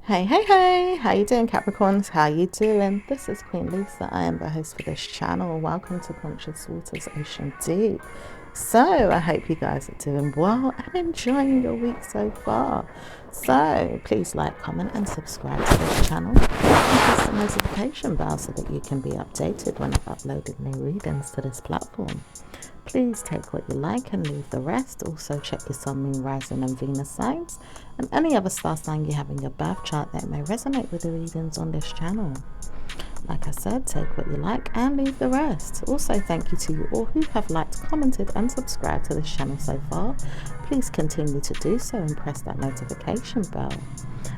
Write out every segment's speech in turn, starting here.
Hey, how you doing, Capricorns? How you doing? This is Queen Lisa. I am the host for this channel. Welcome to Conscious Waters Ocean Deep. So I hope you guys are doing well and enjoying your week so far. So please like, comment and subscribe to this channel and press the notification bell so that you can be updated when I've uploaded new readings to this platform. Please take what you like and leave the rest. Also check your sun, moon, rising and Venus signs and any other star sign you have in your birth chart that may resonate with the readings on this channel. Like I said, take what you like and leave the rest. Also, thank you to you all who have liked, commented and subscribed to this channel so far. Please continue to do so and press that notification bell.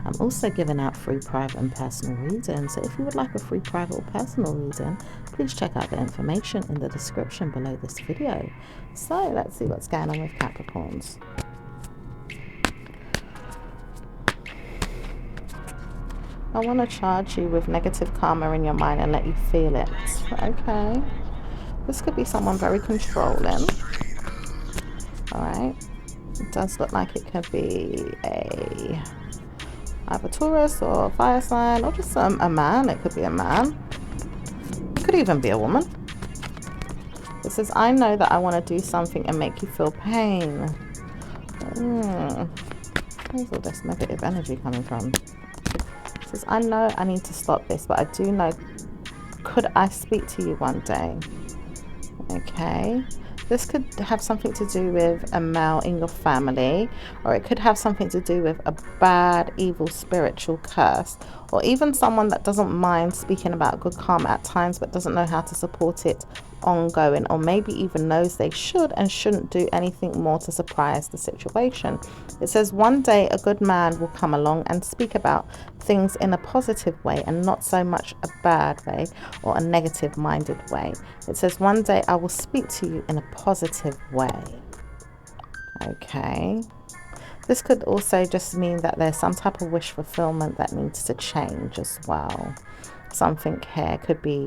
I'm also giving out free private and personal readings, so if you would like a free private or personal reading, please check out the information in the description below this video. So let's see what's going on with Capricorns. I want to charge you with negative karma in your mind and let you feel it. Okay. This could be someone very controlling. Alright. It does look like it could be either Taurus or fire sign or just a man. It could be a man. It could even be a woman. It says, I know that I want to do something and make you feel pain. Where's all this negative energy coming from? It says, I know I need to stop this, but I do know, could I speak to you one day? Okay. This could have something to do with a male in your family, or it could have something to do with a bad, evil, spiritual curse, or even someone that doesn't mind speaking about good karma at times but doesn't know how to support it ongoing, or maybe even knows they should and shouldn't do anything more to surprise the situation. It says one day a good man will come along and speak about things in a positive way and not so much a bad way or a negative minded way. It says one day I will speak to you in a positive way. Okay. This could also just mean that there's some type of wish fulfillment that needs to change as well. Something here could be,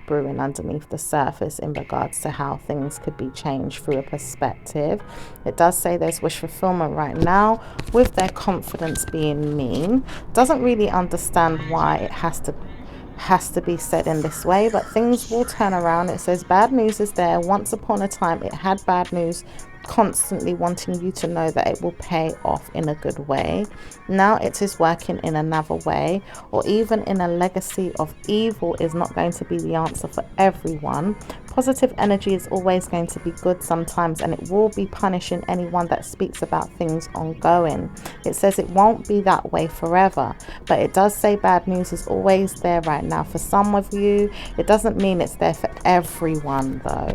brewing underneath the surface in regards to how things could be changed through a perspective. It does say there's wish fulfillment right now with their confidence being mean. Doesn't really understand why it has to be said in this way, but things will turn around. It says bad news is there. Once upon a time it had bad news, constantly wanting you to know that it will pay off in a good way. Now it is working in another way, or even in a legacy of evil is not going to be the answer for everyone. Positive energy is always going to be good sometimes, and it will be punishing anyone that speaks about things ongoing. It says it won't be that way forever, but it does say bad news is always there right now for some of you. It doesn't mean it's there for everyone though.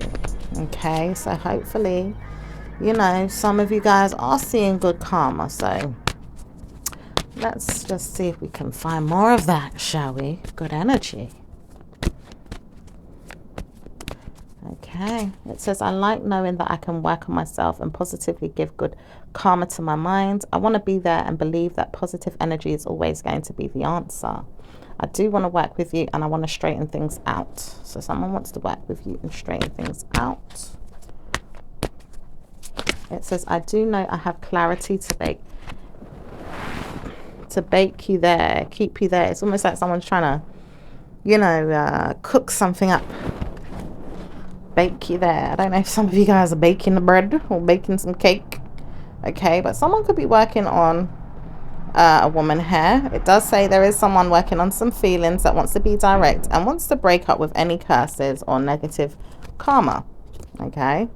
Okay, so hopefully some of you guys are seeing good karma, so let's just see if we can find more of that, shall we? Good energy. Okay, it says I like knowing that I can work on myself and positively give good karma to my mind. I want to be there and believe that positive energy is always going to be the answer. I do want to work with you and I want to straighten things out. So someone wants to work with you and straighten things out. It says, I do know I have clarity to bake you there, keep you there. It's almost like someone's trying to, cook something up. Bake you there. I don't know if some of you guys are baking the bread or baking some cake. Okay, but someone could be working on a woman here. It does say there is someone working on some feelings that wants to be direct and wants to break up with any curses or negative karma. Okay.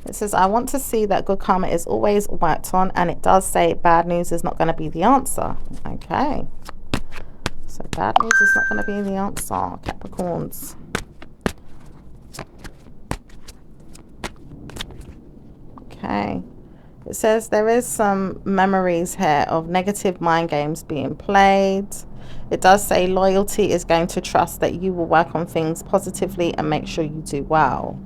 It says, I want to see that good karma is always worked on, and it does say bad news is not going to be the answer. Okay. So bad news is not going to be the answer, Capricorns. Okay. It says there is some memories here of negative mind games being played. It does say loyalty is going to trust that you will work on things positively and make sure you do well.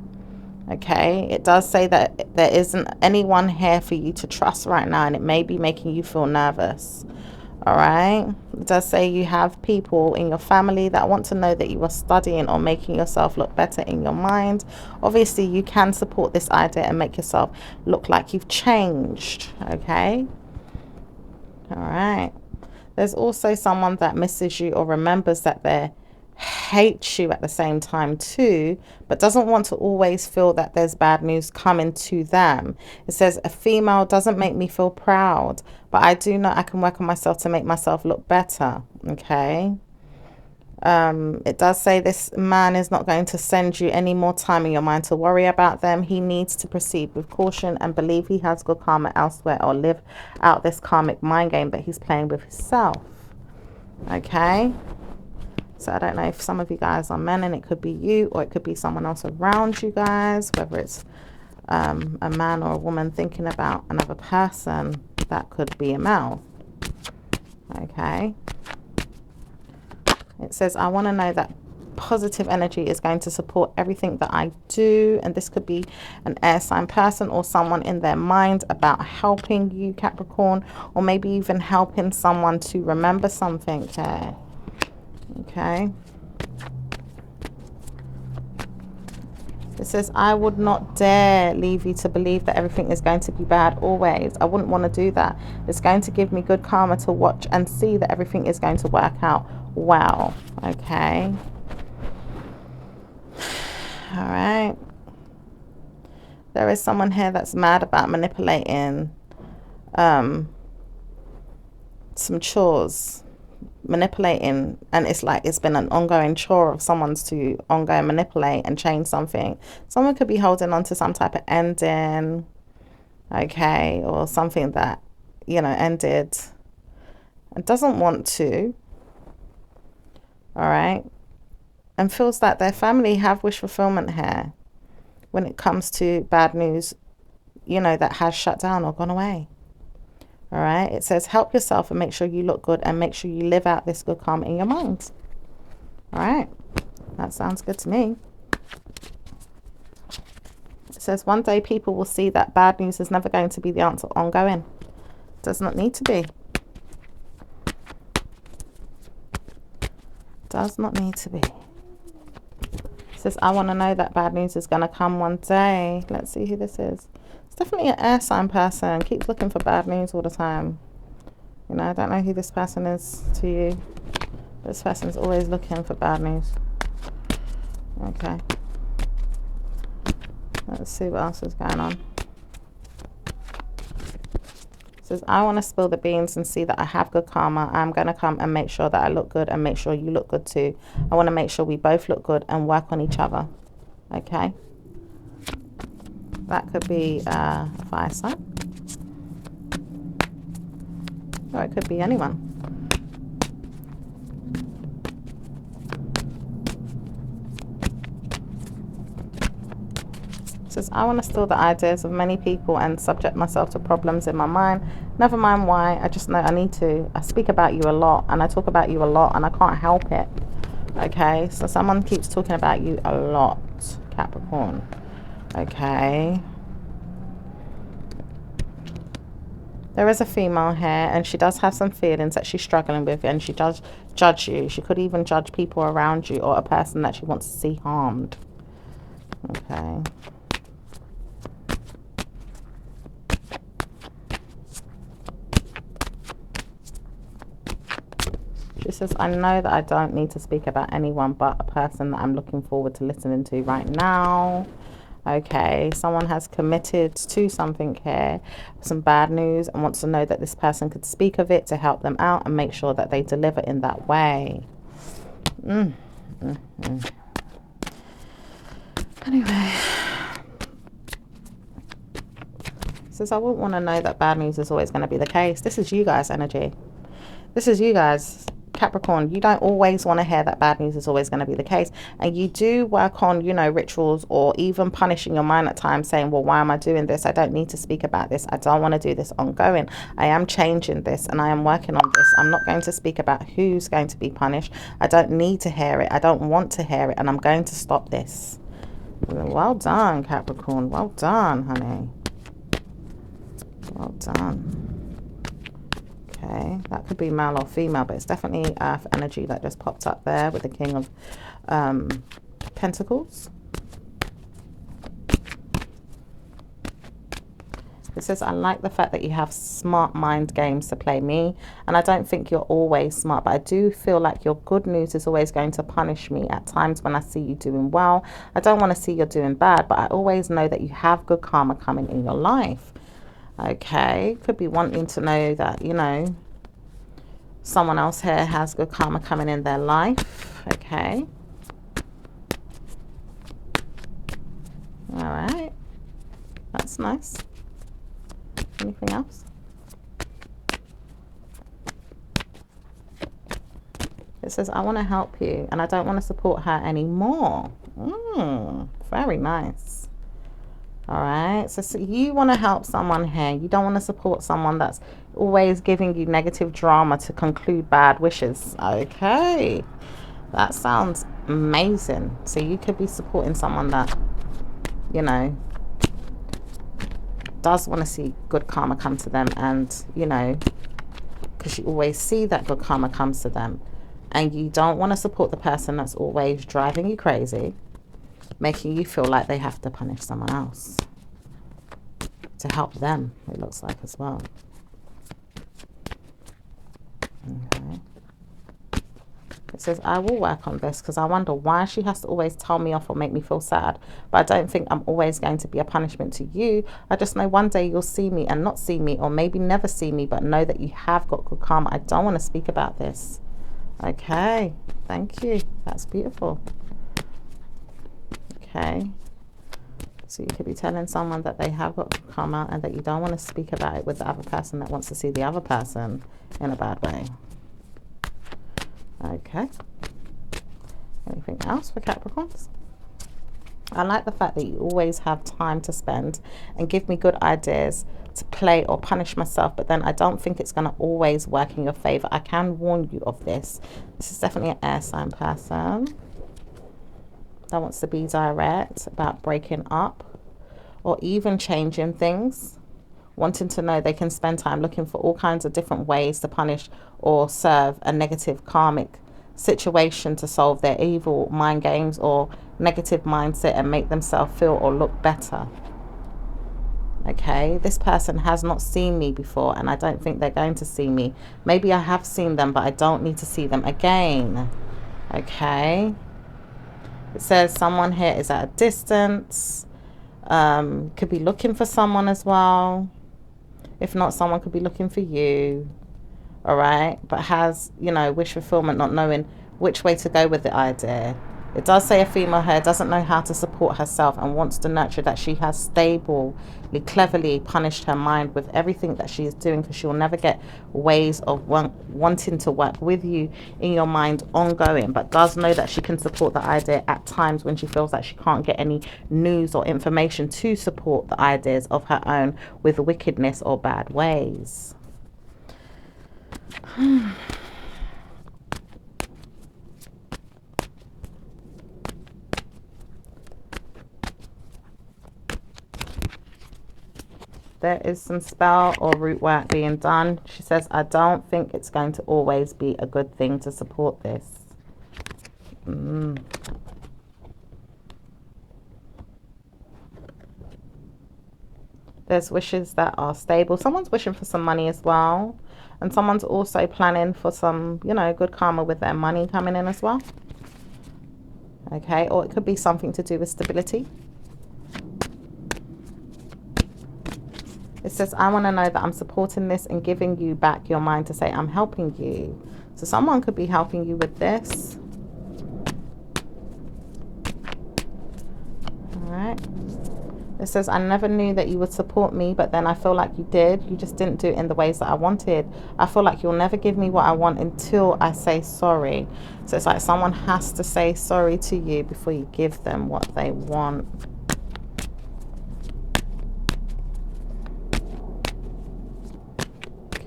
Okay, it does say that there isn't anyone here for you to trust right now, and it may be making you feel nervous. All right, it does say you have people in your family that want to know that you are studying or making yourself look better in your mind. Obviously you can support this idea and make yourself look like you've changed. Okay, All right. There's also someone that misses you or remembers that they hates you at the same time too, but doesn't want to always feel that there's bad news coming to them. It says, a female doesn't make me feel proud, but I do know I can work on myself to make myself look better. Okay. It does say this man is not going to send you any more time in your mind to worry about them. He needs to proceed with caution and believe he has good karma elsewhere, or live out this karmic mind game that he's playing with himself. Okay. So I don't know if some of you guys are men and it could be you, or it could be someone else around you guys, whether it's a man or a woman thinking about another person. That could be a male. Okay. It says, I want to know that positive energy is going to support everything that I do. And this could be an air sign person or someone in their mind about helping you, Capricorn, or maybe even helping someone to remember something here. Okay. It says, I would not dare leave you to believe that everything is going to be bad always. I wouldn't want to do that. It's going to give me good karma to watch and see that everything is going to work out well. Okay. All right. There is someone here that's mad about manipulating some chores. Manipulating, and it's like it's been an ongoing chore of someone's to ongoing manipulate and change something. Someone could be holding on to some type of ending, okay, or something that, you know, ended and doesn't want to, all right, and feels that their family have wish fulfillment here when it comes to bad news, you know, that has shut down or gone away. All right. It says, help yourself and make sure you look good and make sure you live out this good karma in your mind. All right. That sounds good to me. It says, one day people will see that bad news is never going to be the answer ongoing. Does not need to be. Does not need to be. It says, I want to know that bad news is going to come one day. Let's see who this is. It's definitely an air sign person. Keeps looking for bad news all the time. You know, I don't know who this person is to you. This person's always looking for bad news. Okay. Let's see what else is going on. It says, I want to spill the beans and see that I have good karma. I'm going to come and make sure that I look good and make sure you look good too. I want to make sure we both look good and work on each other. Okay. That could be a fire sign. Or it could be anyone. It says, I want to steal the ideas of many people and subject myself to problems in my mind. Never mind why. I just know I need to. I speak about you a lot and I talk about you a lot and I can't help it. Okay. So someone keeps talking about you a lot, Capricorn. Okay. There is a female here and she does have some feelings that she's struggling with, and she does judge you. She could even judge people around you or a person that she wants to see harmed. Okay. She says, I know that I don't need to speak about anyone but a person that I'm looking forward to listening to right now. Okay, someone has committed to something here, some bad news, and wants to know that this person could speak of it to help them out and make sure that they deliver in that way. Anyway, says, I wouldn't want to know that bad news is always going to be the case. This is you guys' energy. This is you guys. Capricorn, you don't always want to hear that bad news is always going to be the case, and you do work on, you know, rituals or even punishing your mind at times, saying, well, why am I doing this? I don't need to speak about this. I don't want to do this ongoing. I am changing this and I am working on this. I'm not going to speak about who's going to be punished. I don't need to hear it. I don't want to hear it, and I'm going to stop this. Well done, Capricorn. Well done, honey. Well done. Okay, that could be male or female, but it's definitely earth energy that just popped up there with the King of Pentacles. It says, I like the fact that you have smart mind games to play me. And I don't think you're always smart, but I do feel like your good news is always going to punish me at times when I see you doing well. I don't want to see you're doing bad, but I always know that you have good karma coming in your life. Okay, could be wanting to know that, you know, someone else here has good karma coming in their life. Okay. All right. That's nice. Anything else? It says, I want to help you and I don't want to support her anymore. Very nice. All right. So you want to help someone here. You don't want to support someone that's always giving you negative drama to conclude bad wishes. Okay. That sounds amazing. So you could be supporting someone that, you know, does want to see good karma come to them, and, you know, because you always see that good karma comes to them, and you don't want to support the person that's always driving you crazy, making you feel like they have to punish someone else to help them, it looks like, as well. Okay. It says, I will work on this because I wonder why she has to always tell me off or make me feel sad. But I don't think I'm always going to be a punishment to you. I just know one day you'll see me and not see me, or maybe never see me, but know that you have got good karma. I don't want to speak about this. Okay, thank you. That's beautiful. Okay. So you could be telling someone that they have got good karma and that you don't want to speak about it with the other person that wants to see the other person in a bad way. Okay. Anything else for Capricorns? I like the fact that you always have time to spend and give me good ideas to play or punish myself, but then I don't think it's going to always work in your favor. I can warn you of this. This is definitely an air sign person that wants to be direct about breaking up or even changing things, wanting to know they can spend time looking for all kinds of different ways to punish or serve a negative karmic situation to solve their evil mind games or negative mindset and make themselves feel or look better. Okay, this person has not seen me before and I don't think they're going to see me. Maybe I have seen them, but I don't need to see them again. Okay. It says someone here is at a distance. Could be looking for someone as well. If not, someone could be looking for you. All right. But has, you know, wish fulfillment, not knowing which way to go with the idea. It does say a female here doesn't know how to support herself and wants to nurture that. She has stably, cleverly punished her mind with everything that she is doing, because she will never get ways of wanting to work with you in your mind ongoing, but does know that she can support the idea at times when she feels like she can't get any news or information to support the ideas of her own with wickedness or bad ways. There is some spell or root work being done. She says, I don't think it's going to always be a good thing to support this. There's wishes that are stable. Someone's wishing for some money as well. And someone's also planning for some, you know, good karma with their money coming in as well. Okay, or it could be something to do with stability. It says, I want to know that I'm supporting this and giving you back your mind to say I'm helping you. So someone could be helping you with this. All right. It says, I never knew that you would support me, but then I feel like you did. You just didn't do it in the ways that I wanted. I feel like you'll never give me what I want until I say sorry. So it's like someone has to say sorry to you before you give them what they want.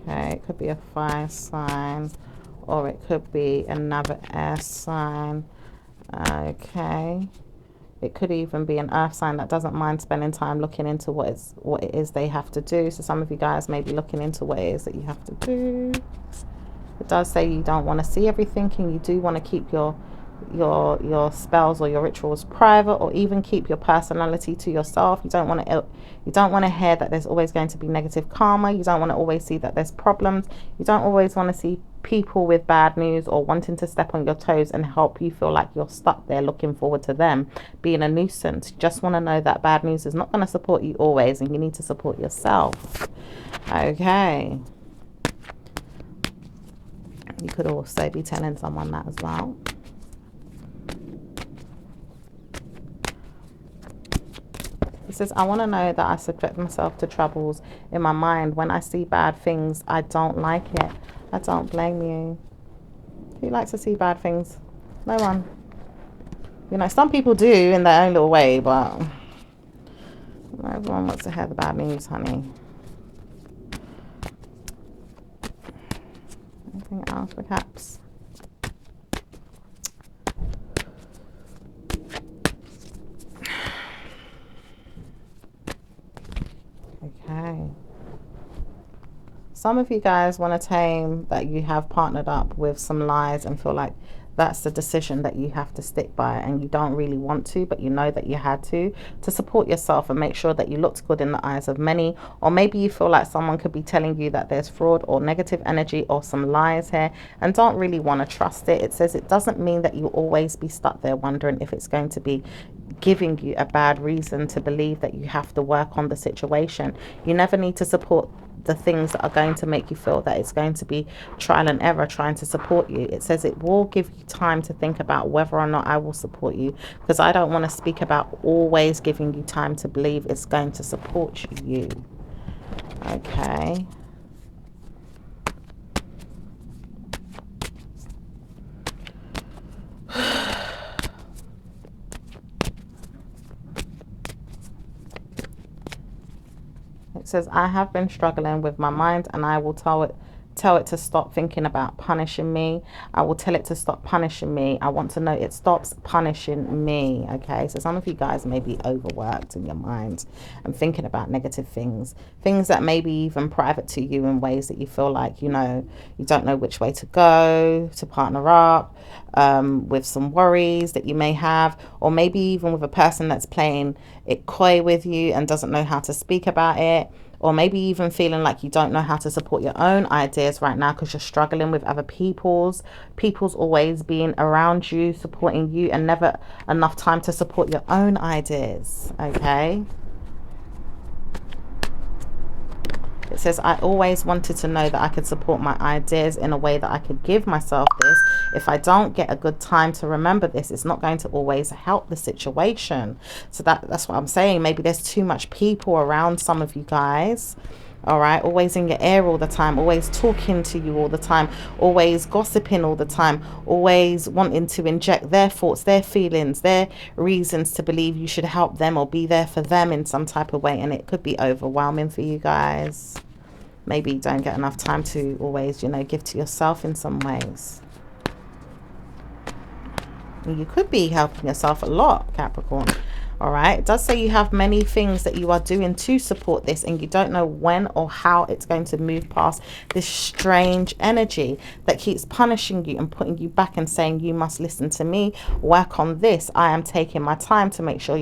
Okay, it could be a fire sign, or it could be another air sign. Okay, it could even be an earth sign that doesn't mind spending time looking into what it is they have to do. So some of you guys may be looking into what it is that you have to do. It does say you don't want to see everything, and you do want to keep your your spells or your rituals private, or even keep your personality to yourself. You don't want to hear that there's always going to be negative karma. You don't want to always see that there's problems. You don't always want to see people with bad news or wanting to step on your toes and help you feel like you're stuck there looking forward to them being a nuisance. You just want to know that bad news is not going to support you always, and you need to support yourself. Okay. You could also be telling someone that as well. It says, I want to know that I subject myself to troubles in my mind. When I see bad things, I don't like it. I don't blame you. Who likes to see bad things? No one. You know, some people do in their own little way, but not everyone wants to hear the bad news, honey. Anything else for Caps? Okay. Some of you guys want to tame that you have partnered up with some lies and feel like that's the decision that you have to stick by, and you don't really want to, but you know that you had to support yourself and make sure that you looked good in the eyes of many. Or maybe you feel like someone could be telling you that there's fraud or negative energy or some lies here and don't really want to trust it. It says it doesn't mean that you'll always be stuck there wondering if it's going to be giving you a bad reason to believe that you have to work on the situation. You never need to support the things that are going to make you feel that it's going to be trial and error trying to support you. It says it will give you time to think about whether or not I will support you, because I don't want to speak about always giving you time to believe it's going to support you. Okay. It says, I have been struggling with my mind, and I will tell it to stop thinking about punishing me. I will tell it to stop punishing me. I want to know it stops punishing me. Okay, so some of you guys may be overworked in your mind and thinking about negative things that may be even private to you in ways that you feel like, you know, you don't know which way to go to partner up, with some worries that you may have, or maybe even with a person that's playing it coy with you and doesn't know how to speak about it. Or maybe even feeling like you don't know how to support your own ideas right now because you're struggling with other people's always being around you, supporting you, and never enough time to support your own ideas. Okay. It says, I always wanted to know that I could support my ideas in a way that I could give myself this. If I don't get a good time to remember this, it's not going to always help the situation. So that's what I'm saying. Maybe there's too much people around some of you guys. All right, always in your ear all the time, always talking to you all the time, always gossiping all the time, always wanting to inject their thoughts, their feelings, their reasons to believe you should help them or be there for them in some type of way. And it could be overwhelming for you guys. Maybe you don't get enough time to always, you know, give to yourself in some ways. You could be helping yourself a lot, Capricorn. All right, it does say you have many things that you are doing to support this, and you don't know when or how it's going to move past this strange energy that keeps punishing you and putting you back and saying you must listen to me, work on this. I am taking my time to make sure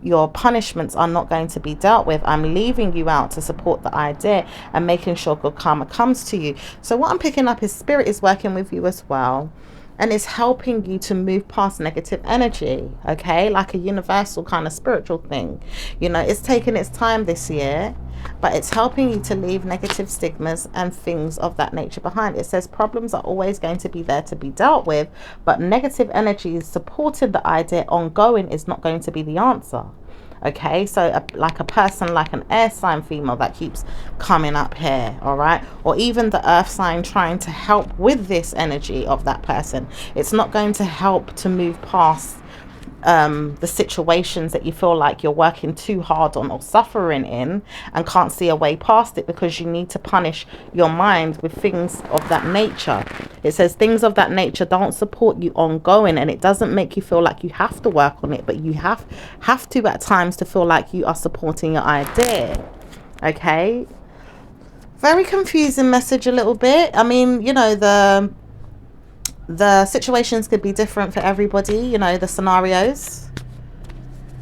your punishments are not going to be dealt with. I'm leaving you out to support the idea and making sure good karma comes to you. So what I'm picking up is Spirit is working with you as well. And it's helping you to move past negative energy, okay? Like a universal kind of spiritual thing. You know, it's taken its time this year, but it's helping you to leave negative stigmas and things of that nature behind. It says problems are always going to be there to be dealt with, but negative energy supporting the idea ongoing is not going to be the answer. Okay, so like a person like an air sign female that keeps coming up here, all right, or even the earth sign trying to help with this energy of that person, it's not going to help to move past the situations that you feel like you're working too hard on or suffering in and can't see a way past it because you need to punish your mind with things of that nature. It says things of that nature don't support you ongoing, and it doesn't make you feel like you have to work on it, but you have to at times to feel like you are supporting your idea. Okay, very confusing message a little bit. I mean, you know, the situations could be different for everybody, you know, the scenarios.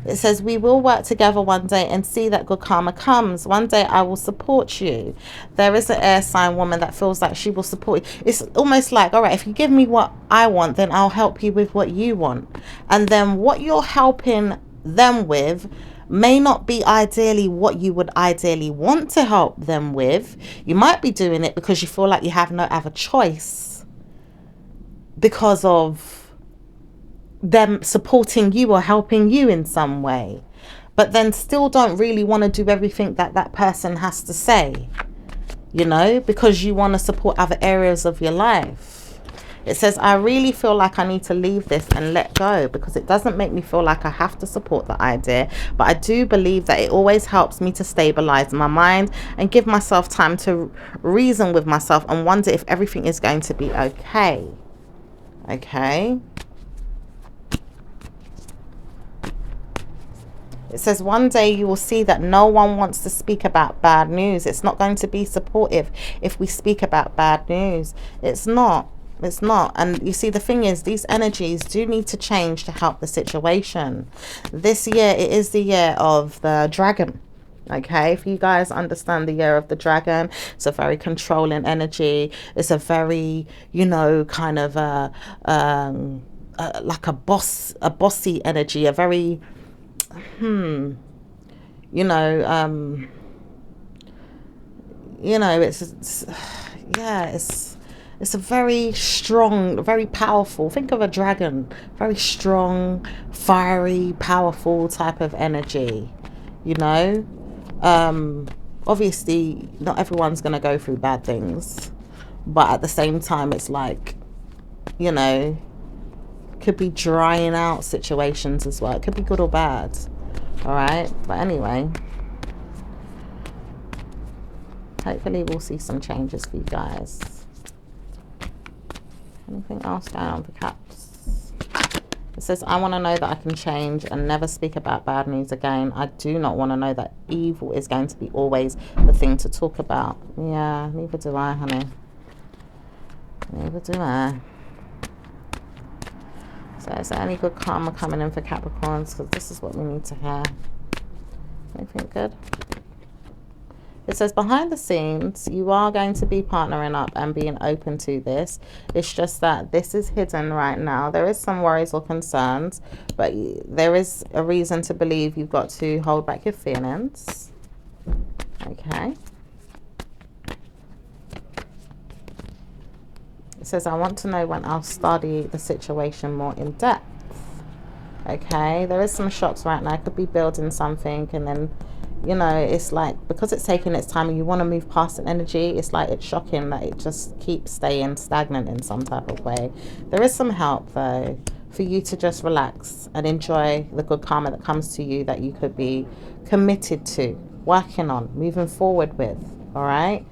It says, we will work together one day and see that good karma comes. One day I will support you. There is an air sign woman that feels like she will support you. It's almost like, all right, if you give me what I want, then I'll help you with what you want. And then what you're helping them with may not be ideally what you would ideally want to help them with. You might be doing it because you feel like you have no other choice because of them supporting you or helping you in some way, but then still don't really want to do everything that that person has to say, you know, because you want to support other areas of your life. It says, I really feel like I need to leave this and let go because it doesn't make me feel like I have to support the idea, but I do believe that it always helps me to stabilize my mind and give myself time to reason with myself and wonder if everything is going to be okay. Okay. It says, one day you will see that no one wants to speak about bad news. It's not going to be supportive if we speak about bad news. It's not. It's not. And you see, the thing is, these energies do need to change to help the situation. This year, it is the year of the dragon. Okay, if you guys understand the year of the dragon, it's a very controlling energy. It's a very, you know, kind of like a bossy energy, a very you know, it's a very strong, very powerful, think of a dragon, very strong, fiery, powerful type of energy, you know. Obviously not everyone's going to go through bad things, but at the same time it's like, you know, could be drying out situations as well. It could be good or bad. All right, but anyway, hopefully we'll see some changes for you guys. Anything else going on for Caps? It says, I want to know that I can change and never speak about bad news again. I do not want to know that evil is going to be always the thing to talk about. Yeah, neither do I, honey. Neither do I. So is there any good karma coming in for Capricorns? Because this is what we need to hear. Anything good? It says, behind the scenes, you are going to be partnering up and being open to this. It's just that this is hidden right now. There is some worries or concerns, but there is a reason to believe you've got to hold back your feelings. Okay. It says, I want to know when I'll study the situation more in depth. Okay, there is some shocks right now. I could be building something and then, you know, it's like, because it's taking its time and you want to move past an energy, it's like it's shocking that it just keeps staying stagnant in some type of way. There is some help though for you to just relax and enjoy the good karma that comes to you that you could be committed to, working on, moving forward with, all right?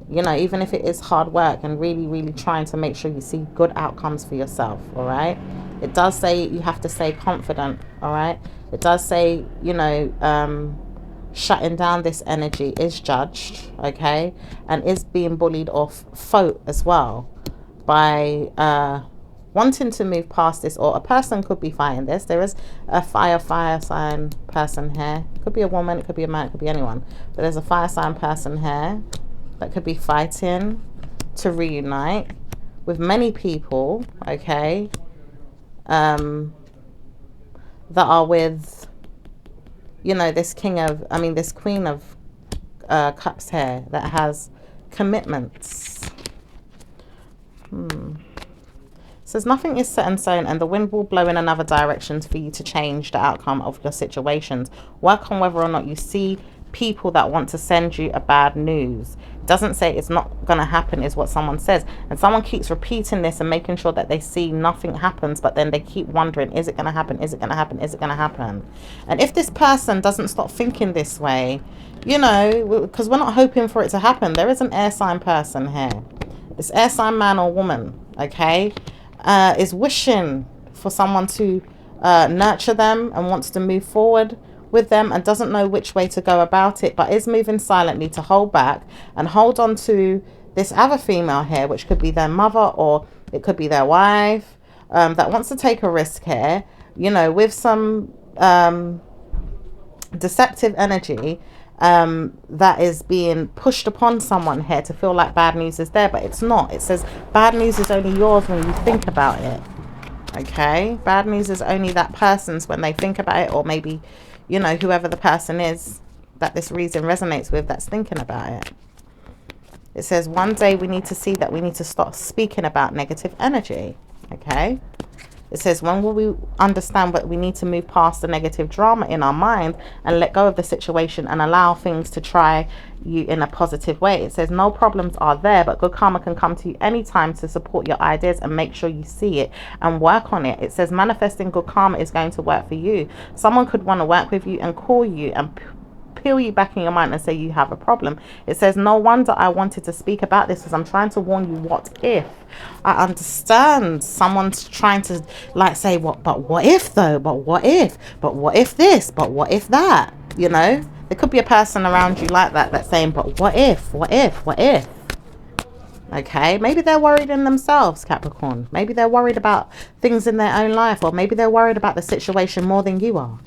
You know, even if it is hard work and really, really trying to make sure you see good outcomes for yourself, all right? It does say you have to stay confident, all right? It does say, you know, shutting down this energy is judged, okay? And is being bullied off foe as well by wanting to move past this, or a person could be fighting this. There is a fire sign person here. It could be a woman, it could be a man, it could be anyone. But there's a fire sign person here that could be fighting to reunite with many people, okay, that are with, you know, this this queen of cups here that has commitments. Says nothing is set in stone and the wind will blow in another direction for you to change the outcome of your situations. Work on whether or not you see people that want to send you a bad news. Doesn't say it's not going to happen is what someone says, and someone keeps repeating this and making sure that they see nothing happens, but then they keep wondering, is it going to happen, is it going to happen, is it going to happen? And if this person doesn't stop thinking this way, you know, because we're not hoping for it to happen. There is an air sign person here. This air sign man or woman, okay, is wishing for someone to nurture them and wants to move forward with them and doesn't know which way to go about it, but is moving silently to hold back and hold on to this other female here, which could be their mother, or It could be their wife that wants to take a risk here, you know, with some deceptive energy that is being pushed upon someone here to feel like bad news is there, but it's not. It says bad news is only yours when you think about it. Okay, bad news is only that person's when they think about it, or maybe, you know, whoever the person is that this reason resonates with that's thinking about it. It says one day we need to see that we need to stop speaking about negative energy. Okay, it says when will we understand that we need to move past the negative drama in our mind and let go of the situation and allow things to try you in a positive way. It says no problems are there, but good karma can come to you anytime to support your ideas, and make sure you see it and work on it. It says manifesting good karma is going to work for you. Someone could want to work with you and call you and peel you back in your mind and say you have a problem. It says no wonder I wanted to speak about this, because I'm trying to warn you. What if? I understand someone's trying to like say what, but what if though, but what if, but what if this, but what if that, you know. There could be a person around you like that that's saying but what if, what if, what if. Okay, maybe they're worried in themselves, Capricorn. Maybe they're worried about things in their own life, or maybe they're worried about the situation more than you are.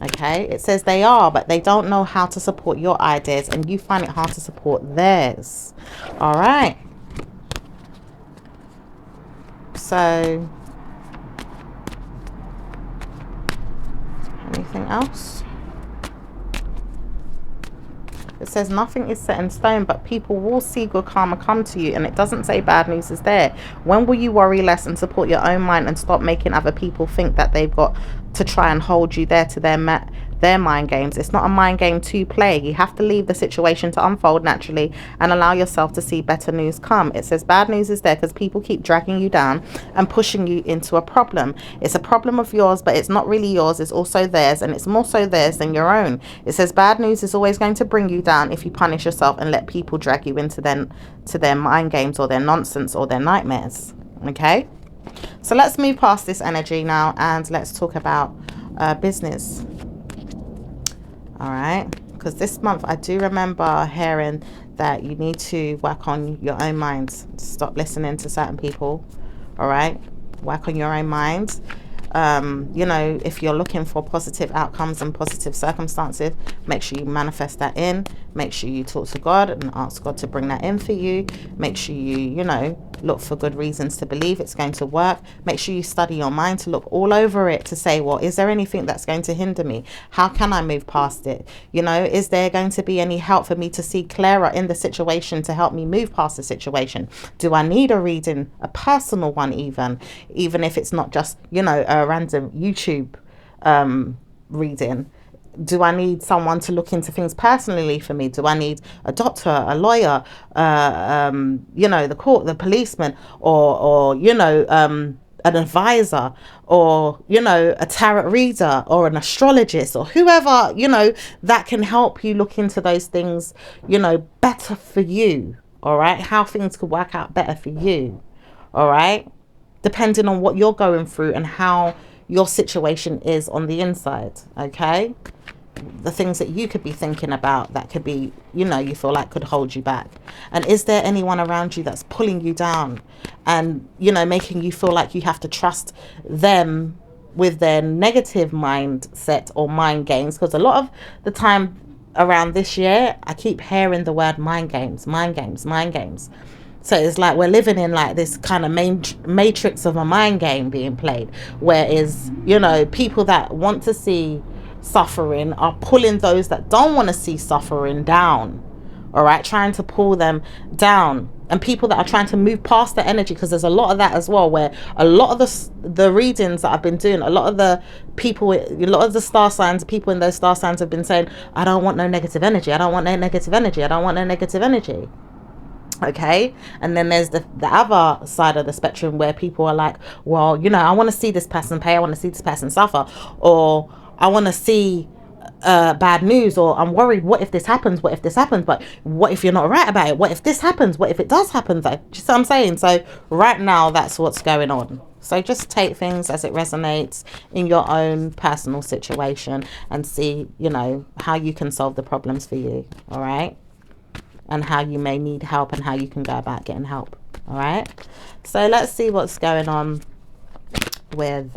Okay, it says they are, but they don't know how to support your ideas, and you find it hard to support theirs. All right, so anything else? It says nothing is set in stone, but people will see good karma come to you, and it doesn't say bad news is there. When will you worry less and support your own mind and stop making other people think that they've got to try and hold you there to their mind games? It's not a mind game to play. You have to leave the situation to unfold naturally and allow yourself to see better news come. It says bad news is there because people keep dragging you down and pushing you into a problem. It's a problem of yours, but it's not really yours. It's also theirs, and it's more so theirs than your own. It says bad news is always going to bring you down if you punish yourself and let people drag you into their mind games or their nonsense or their nightmares. Okay, so let's move past this energy now and let's talk about business. All right, because this month I do remember hearing that you need to work on your own minds. Stop listening to certain people. All right, work on your own minds. You know, if you're looking for positive outcomes and positive circumstances, make sure you manifest that in. Make sure you talk to God and ask God to bring that in for you. Make sure you know, look for good reasons to believe it's going to work. Make sure you study your mind to look all over it to say, well, is there anything that's going to hinder me? How can I move past it? You know, is there going to be any help for me to see clearer in the situation to help me move past the situation? Do I need a reading, a personal one, even if it's not just, you know, a random YouTube reading? Do I need someone to look into things personally for me? Do I need a doctor, a lawyer, you know, the court, the policeman, or you know, an advisor, or, you know, a tarot reader or an astrologist, or whoever, you know, that can help you look into those things, you know, better for you. All right, how things could work out better for you. All right, depending on what you're going through and how your situation is on the inside. Okay, the things that you could be thinking about that could be, you know, you feel like could hold you back. And is there anyone around you that's pulling you down and, you know, making you feel like you have to trust them with their negative mindset or mind games? Because a lot of the time around this year, I keep hearing the word mind games, mind games, mind games. So it's like we're living in like this kind of matrix of a mind game being played, whereas, you know, people that want to see suffering are pulling those that don't want to see suffering down. All right, trying to pull them down. And people that are trying to move past the energy, because there's a lot of that as well, where a lot of the readings that I've been doing, a lot of the people, a lot of the star signs, people in those star signs have been saying, I don't want no negative energy, I don't want no negative energy, I don't want no negative energy. Okay, and then there's the other side of the spectrum where people are like, well, you know, I want to see this person pay, I want to see this person suffer, or I want to see bad news, or I'm worried, what if this happens, what if this happens, but what if you're not right about it, what if this happens, what if it does happen though? Do you see what I'm saying? So right now that's what's going on. So just take things as it resonates in your own personal situation and see, you know, how you can solve the problems for you. All right, and how you may need help and how you can go about getting help. All right. So let's see what's going on with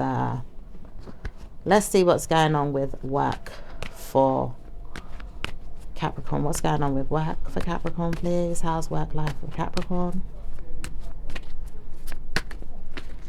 work for Capricorn. What's going on with work for Capricorn, please? How's work life for Capricorn?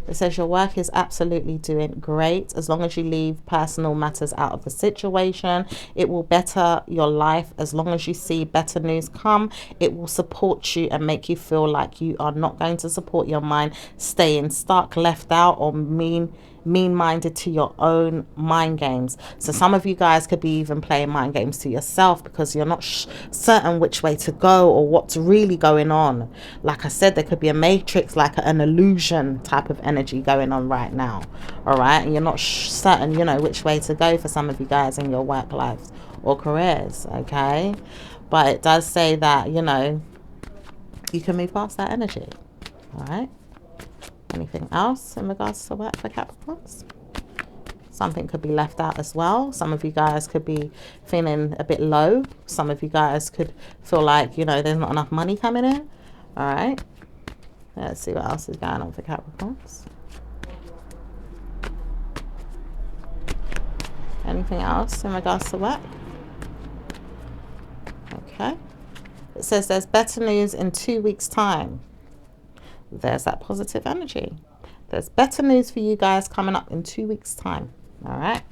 It says your work is absolutely doing great. As long as you leave personal matters out of the situation, it will better your life. As long as you see better news come, it will support you and make you feel like you are not going to support your mind staying stuck, left out, or mean-minded to your own mind games. So some of you guys could be even playing mind games to yourself because you're not certain which way to go or what's really going on. Like I said, there could be a matrix, like an illusion type of energy going on right now. All right, and you're not certain, you know, which way to go for some of you guys in your work lives or careers. Okay, but it does say that, you know, you can move past that energy. All right. Anything else in regards to work for Capricorns? Something could be left out as well. Some of you guys could be feeling a bit low. Some of you guys could feel like, you know, there's not enough money coming in. All right. Let's see what else is going on for Capricorns. Anything else in regards to work? Okay. It says there's better news in 2 weeks' time. There's that positive energy. There's better news for you guys coming up in 2 weeks' time. All right.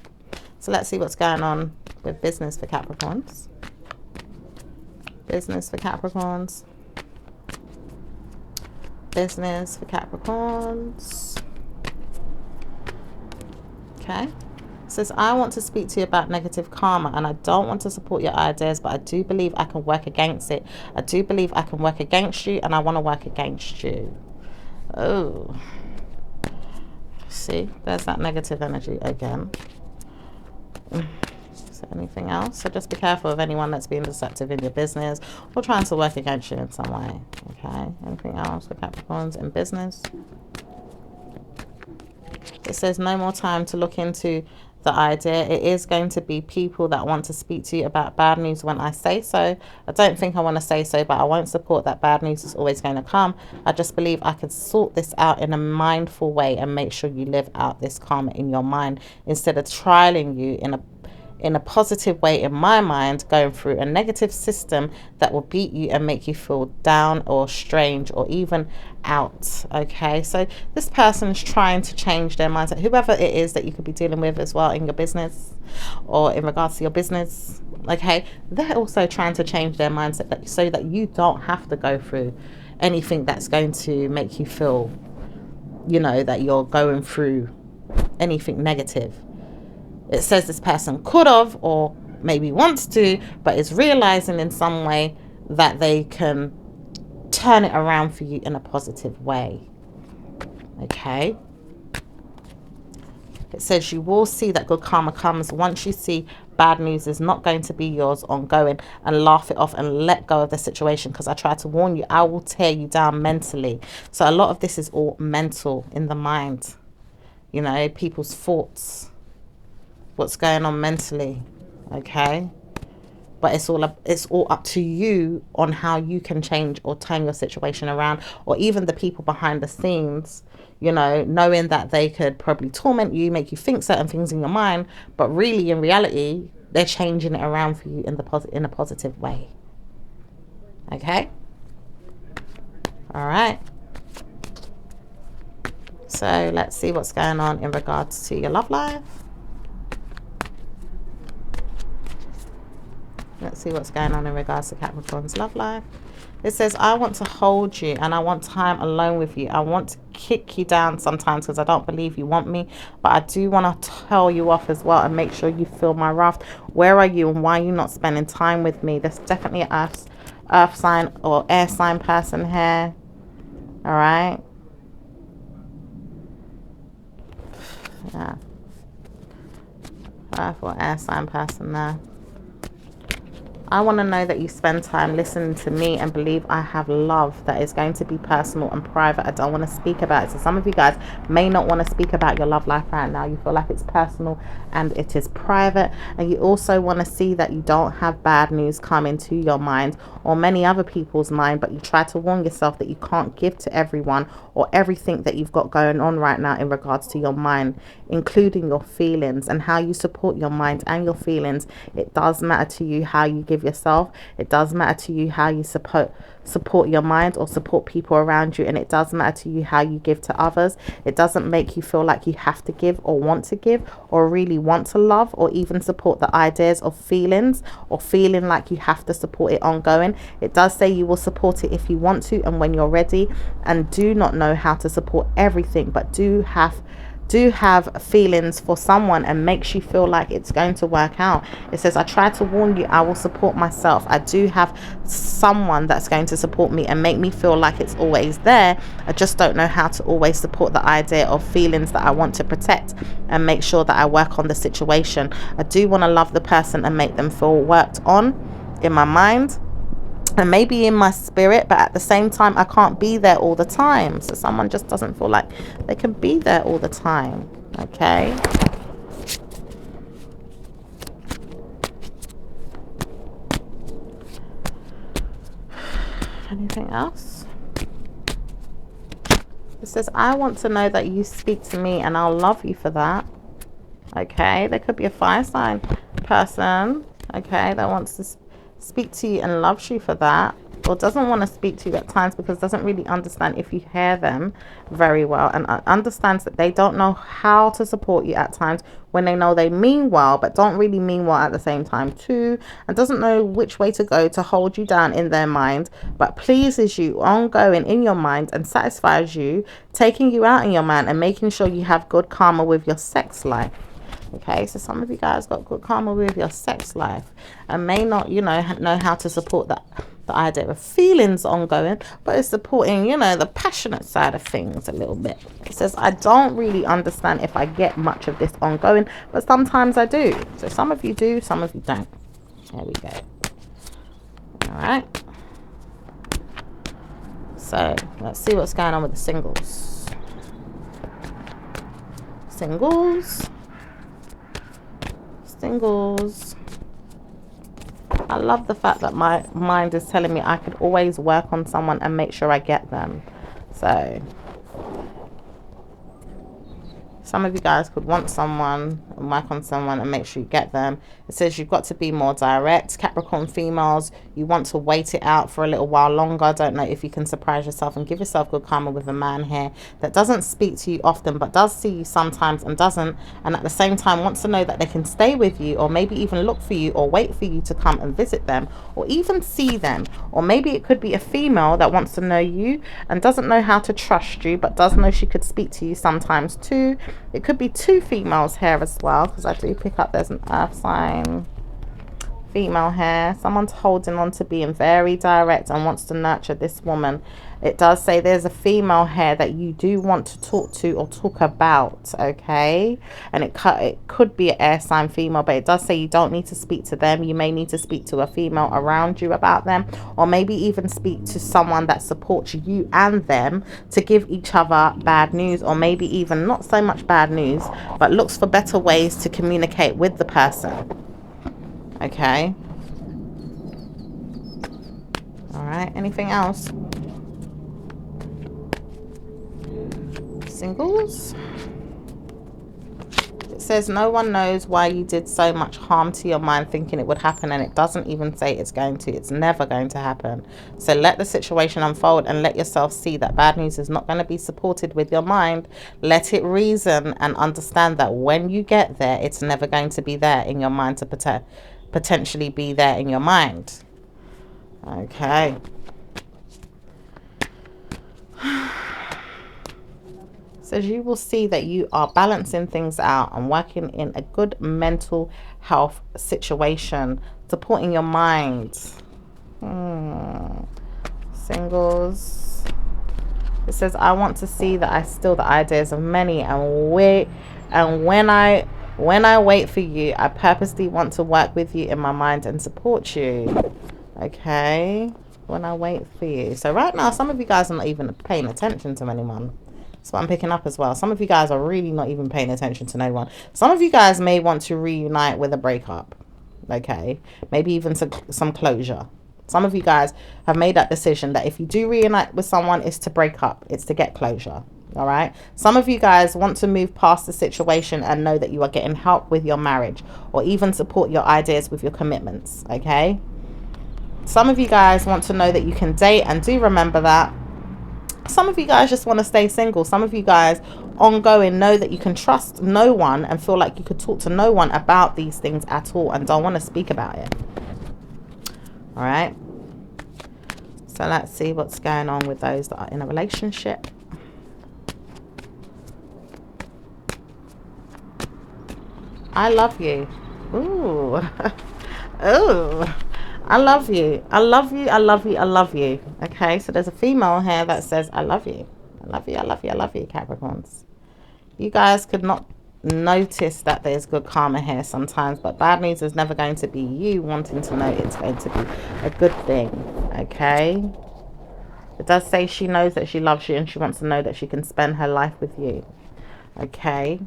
So let's see what's going on with business for Capricorns. Business for Capricorns. Business for Capricorns. Okay. It says, I want to speak to you about negative karma and I don't want to support your ideas, but I do believe I can work against it. I do believe I can work against you and I want to work against you. Oh, see, there's that negative energy again. Is there anything else? So just be careful of anyone that's being deceptive in your business or trying to work against you in some way. Okay, anything else for Capricorns in business? It says no more time to look into the idea. It is going to be people that want to speak to you about bad news when I say so. I don't think I want to say so, but I won't support that bad news is always going to come. I just believe I can sort this out in a mindful way and make sure you live out this karma in your mind instead of trialing you in a positive way, in my mind, going through a negative system that will beat you and make you feel down or strange or even out. Okay, so this person is trying to change their mindset, whoever it is that you could be dealing with as well in your business or in regards to your business. Okay, they're also trying to change their mindset so that you don't have to go through anything that's going to make you feel, you know, that you're going through anything negative. It says this person could have or maybe wants to, but is realizing in some way that they can turn it around for you in a positive way. Okay. It says you will see that good karma comes once you see bad news is not going to be yours ongoing, and laugh it off and let go of the situation, because I try to warn you, I will tear you down mentally. So a lot of this is all mental, in the mind, you know, people's thoughts, what's going on mentally. Okay, but it's all up to you on how you can change or turn your situation around, or even the people behind the scenes, you know, knowing that they could probably torment you, make you think certain things in your mind, but really in reality they're changing it around for you in a positive way. Okay, all right, so let's see what's going on in regards to your love life. Let's see what's going on in regards to Capricorn's love life. It says, I want to hold you and I want time alone with you. I want to kick you down sometimes because I don't believe you want me. But I do want to tell you off as well and make sure you feel my wrath. Where are you and why are you not spending time with me? There's definitely an earth sign or air sign person here. All right. Yeah. Earth or air sign person there. I want to know that you spend time listening to me and believe I have love that is going to be personal and private. I don't want to speak about it. So some of you guys may not want to speak about your love life right now. You feel like it's personal and it is private. And you also want to see that you don't have bad news come into your mind or many other people's mind, but you try to warn yourself that you can't give to everyone or everything that you've got going on right now in regards to your mind, including your feelings and how you support your mind and your feelings. It does matter to you how you give yourself. It does matter to you how you support your mind or support people around you, and it does matter to you how you give to others. It doesn't make you feel like you have to give or want to give or really want to love or even support the ideas of feelings or feeling like you have to support it ongoing. It does say you will support it if you want to and when you're ready, and do not know how to support everything, but do have feelings for someone and makes you feel like it's going to work out. It says, I try to warn you, I will support myself. I do have someone that's going to support me and make me feel like it's always there. I just don't know how to always support the idea of feelings that I want to protect and make sure that I work on the situation. I do want to love the person and make them feel worked on in my mind and maybe in my spirit, but at the same time I can't be there all the time. So someone just doesn't feel like they can be there all the time. Okay, anything else? It says, I want to know that you speak to me and I'll love you for that. Okay, there could be a fire sign person, okay, that wants to speak to you and loves you for that, or doesn't want to speak to you at times because doesn't really understand if you hear them very well, and understands that they don't know how to support you at times when they know they mean well but don't really mean well at the same time too, and doesn't know which way to go to hold you down in their mind, but pleases you ongoing in your mind and satisfies you, taking you out in your mind and making sure you have good karma with your sex life. Okay, so some of you guys got good karma with your sex life and may not, know how to support that, the idea of feelings ongoing, but it's supporting, the passionate side of things a little bit. It says, I don't really understand if I get much of this ongoing, but sometimes I do. So some of you do, some of you don't. There we go. All right. So let's see what's going on with the singles. Singles. I love the fact that my mind is telling me I could always work on someone and make sure I get them. So some of you guys could want someone and work on someone and make sure you get them. It says you've got to be more direct. Capricorn females, you want to wait it out for a little while longer. I don't know if you can surprise yourself and give yourself good karma with a man here that doesn't speak to you often but does see you sometimes and doesn't, and at the same time wants to know that they can stay with you or maybe even look for you or wait for you to come and visit them or even see them. Or maybe it could be a female that wants to know you and doesn't know how to trust you but does know she could speak to you sometimes too. It could be two females here as well, because I do pick up there's an earth sign female here. Someone's holding on to being very direct and wants to nurture this woman. It does say there's a female here that you do want to talk to or talk about, okay? And it could be an air sign female, but it does say you don't need to speak to them. You may need to speak to a female around you about them, or maybe even speak to someone that supports you and them to give each other bad news, or maybe even not so much bad news, but looks for better ways to communicate with the person. Okay. All right. Anything else? Singles. It says no one knows why you did so much harm to your mind thinking it would happen, and it doesn't even say it's going to. It's never going to happen. So let the situation unfold and let yourself see that bad news is not going to be supported with your mind. Let it reason and understand that when you get there, it's never going to be there in your mind to potentially be there in your mind. Okay. Says you will see that you are balancing things out and working in a good mental health situation, supporting your mind. Singles. It says I want to see that I steal the ideas of many, and when I When I wait for you, I purposely want to work with you in my mind and support you. Okay, when I wait for you. So right now, some of you guys are not even paying attention to anyone. That's what I'm picking up as well. Some of you guys are really not even paying attention to no one. Some of you guys may want to reunite with a breakup. Okay, maybe even some closure. Some of you guys have made that decision that if you do reunite with someone, it's to break up. It's to get closure. All right. Some of you guys want to move past the situation and know that you are getting help with your marriage, or even support your ideas with your commitments. Okay. Some of you guys want to know that you can date, and do remember that. Some of you guys just want to stay single. Some of you guys ongoing know that you can trust no one and feel like you could talk to no one about these things at all and don't want to speak about it. All right. So let's see what's going on with those that are in a relationship. I love you. Ooh. Ooh. I love you. I love you. I love you. I love you. Okay, so there's a female here that says, I love you. I love you. I love you. I love you, Capricorns. You guys could not notice that there's good karma here sometimes, but bad news is never going to be you wanting to know it's going to be a good thing. Okay? It does say she knows that she loves you and she wants to know that she can spend her life with you. Okay?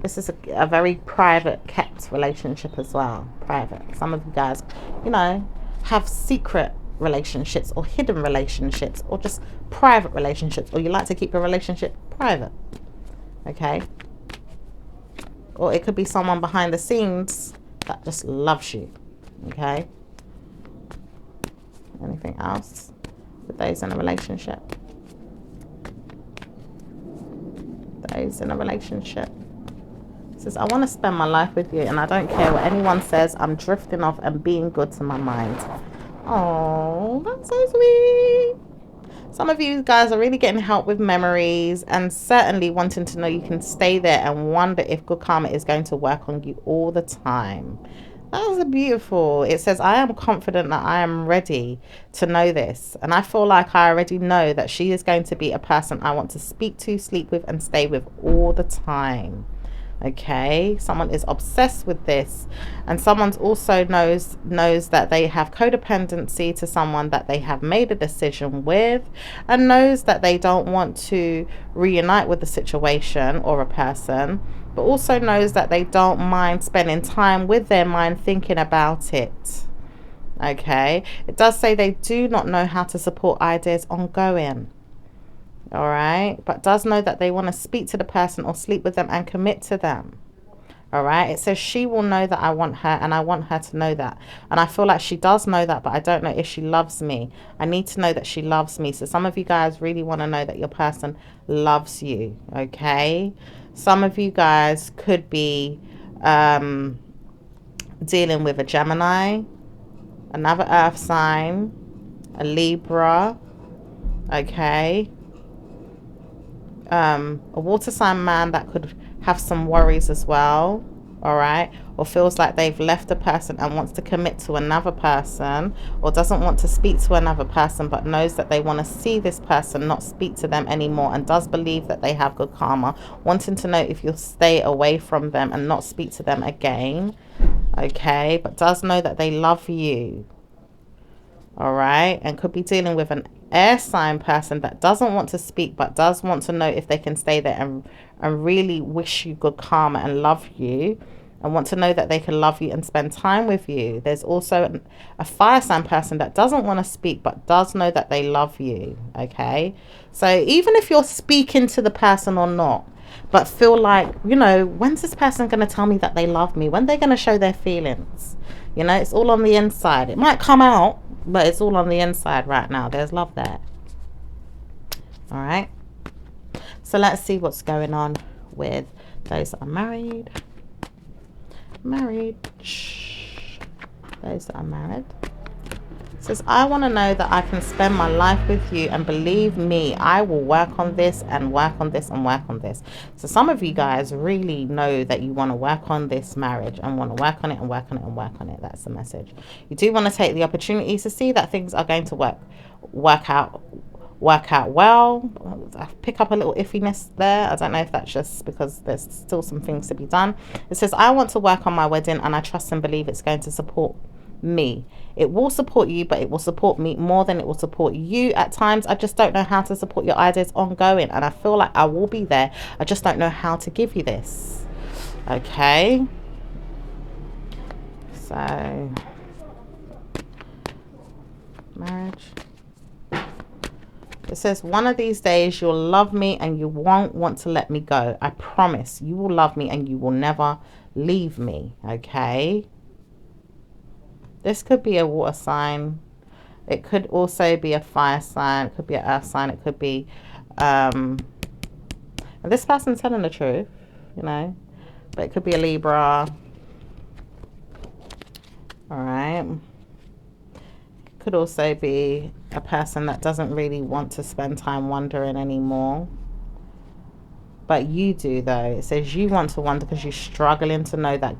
This is a very private, kept relationship as well. Private. Some of you guys, you know, have secret relationships or hidden relationships or just private relationships, or you like to keep your relationship private. Okay? Or it could be someone behind the scenes that just loves you. Okay? Anything else with those in a relationship? Those in a relationship. Says, I want to spend my life with you and I don't care what anyone says. I'm drifting off and being good to my mind. Oh, that's so sweet. Some of you guys are really getting help with memories and certainly wanting to know you can stay there and wonder if good karma is going to work on you all the time. That was beautiful. It says, I am confident that I am ready to know this. And I feel like I already know that she is going to be a person I want to speak to, sleep with, and stay with all the time. Okay, someone is obsessed with this, and someone's also knows that they have codependency to someone that they have made a decision with, and knows that they don't want to reunite with the situation or a person, but also knows that they don't mind spending time with their mind thinking about it. Okay, it does say they do not know how to support ideas ongoing. All right, but does know that they want to speak to the person or sleep with them and commit to them. All right, it says she will know that I want her and I want her to know that. And I feel like she does know that, but I don't know if she loves me. I need to know that she loves me. So some of you guys really want to know that your person loves you. Okay, some of you guys could be dealing with a Gemini, another earth sign, a Libra. Okay, a water sign man that could have some worries as well. All right, or feels like they've left a person and wants to commit to another person, or doesn't want to speak to another person but knows that they want to see this person, not speak to them anymore, and does believe that they have good karma, wanting to know if you'll stay away from them and not speak to them again. Okay, but does know that they love you. All right, and could be dealing with an air sign person that doesn't want to speak but does want to know if they can stay there and really wish you good karma and love you, and want to know that they can love you and spend time with you. There's also a fire sign person that doesn't want to speak but does know that they love you. Okay, so even if you're speaking to the person or not, but feel like, you know, when's this person going to tell me that they love me? When they're going to show their feelings? You know, it's all on the inside. It might come out, but it's all on the inside right now. There's love there. All right. So let's see what's going on with those that are married. Those that are married. It says, I want to know that I can spend my life with you, and believe me, I will work on this and work on this and work on this. So some of you guys really know that you want to work on this marriage and want to work on it and work on it and work on it. That's the message. You do want to take the opportunity to see that things are going to work out work out well. I pick up a little iffiness there. I don't know if that's just because there's still some things to be done. It says, I want to work on my wedding and I trust and believe it's going to support me. It will support you, but it will support me more than it will support you at times. I just don't know how to support your ideas ongoing, and I feel like I will be there. I just don't know how to give you this. Okay, so marriage. It says, one of these days you'll love me and you won't want to let me go. I promise you will love me and you will never leave me. Okay, this could be a water sign. It could also be a fire sign. It could be an earth sign. It could be and this person's telling the truth, you know, but it could be a Libra. All right, could also be a person that doesn't really want to spend time wondering anymore, but you do though. It says you want to wonder because you're struggling to know that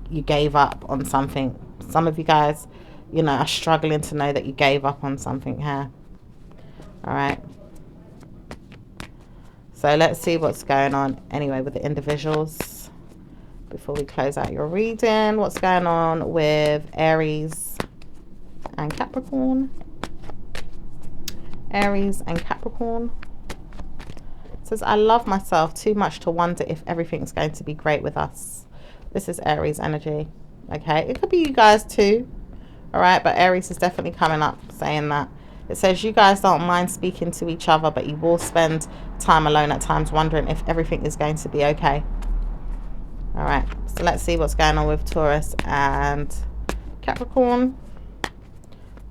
you gave up on something. Some of you guys, you know, are struggling to know that you gave up on something here. All right, so let's see what's going on anyway with the individuals before we close out your reading. What's going on with Aries and Capricorn? Aries and Capricorn. It says, I love myself too much to wonder if everything's going to be great with us. This is Aries energy. Okay, it could be you guys too. All right, but Aries is definitely coming up saying that. It says you guys don't mind speaking to each other, but you will spend time alone at times wondering if everything is going to be okay. All right, so let's see what's going on with Taurus and Capricorn.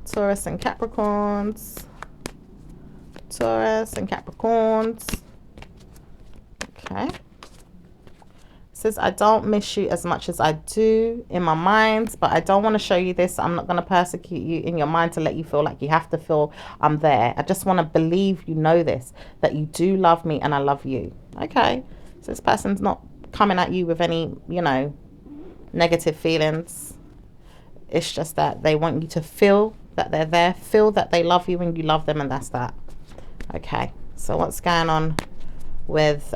Taurus and Capricorns. Taurus and Capricorns. Okay. It says, I don't miss you as much as I do in my mind, but I don't want to show you this. I'm not going to persecute you in your mind to let you feel like you have to feel I'm there. I just want to believe you know this, that you do love me and I love you. Okay. So this person's not coming at you with any, you know, negative feelings. It's just that they want you to feel that they're there, feel that they love you and you love them, and that's that. Okay, so what's going on with